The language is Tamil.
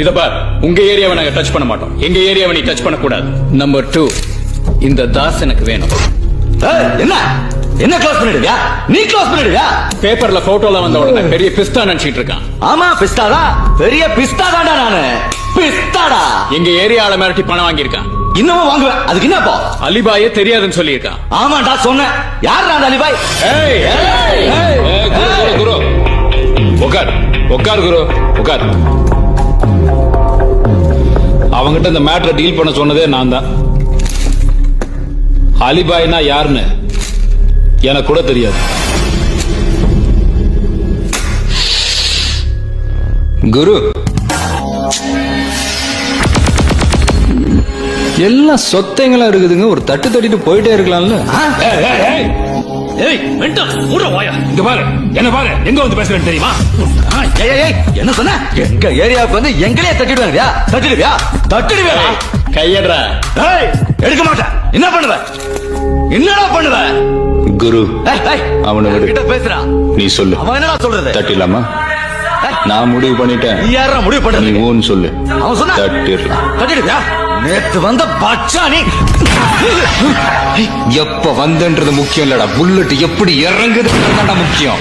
இத பார், உங்க ஏரியாவை நாங்க டச் பண்ண மாட்டோம். எங்க ஏரியாவை நீ டச் பண்ண கூடாது. நம்பர் 2, இந்த தாஸ் எனக்கு வேணும். என்ன என்ன க்ளோஸ் பண்ணிடுவியா? நீ க்ளோஸ் பண்ணிடுவியா? பேப்பர்ல போட்டோல வந்த உடனே பெரிய பிஸ்தா நினைச்சிட்டு இருக்கான். ஆமா பிஸ்தாடா, பெரிய பிஸ்தா தான்டா நானு. பிஸ்தாடா. எங்க ஏரியால மிரட்டி பணம் வாங்கியிருக்கான். இன்னமும் வாங்குவேன். அதுக்கு என்னப்பா? அலிபாயே தெரியாதுன்னு சொல்லியிருக்கான். ஆமாண்டா சொன்னேன். யார் அந்த அலிபாய்? ஏய், ஏய், ஏய், குரு உட்கார் உட்கார் குரு உட்கார். அவங்கிட்ட இந்த மேட்டரை டீல் பண்ண சொன்னதே நான் தான். அலிபாய்னா யாருன்னு எனக்கு கூட தெரியாது. குரு, எல்லாம் சொத்தைங்களா இருக்குதுங்க. ஒரு தட்டு தட்டிட்டு போயிட்டே இருக்கலாம்ல. ஏய் மென்டல் மூட வாயா. இங்க பாரு, என்ன பாரு, எங்க வந்து பேசுறேன்னு தெரியுமா? என்ன சொன்ன? எங்க ஏரியாவுக்கு வந்து எங்களே தட்டிடுவாங்க. தட்டிடுவியா? தட்டிடுவியா? கையடுறா. ஏய் எடுக்க மாட்டேன். என்ன பண்ணுவ? என்னடா பண்ணுவ? குரு, அவனை கிட்ட பேசுறா. நீ சொல்லு. அவன் என்னடா சொல்றது? தட்டிடலாமா? நான் முடிவு பண்ணிட்டேன். நீ யாரா முடிவு நீ பண்றது? ஊன்னு சொல்லு. அவன் சொன்னா தட்டிடலாம். தட்டிடுவியா? நேத்து வந்த பச்சானி. எப்ப வந்தன்றது முக்கியம் இல்லடா, புல்லட் எப்படி இறங்குதுன்றதுதான் முக்கியம்.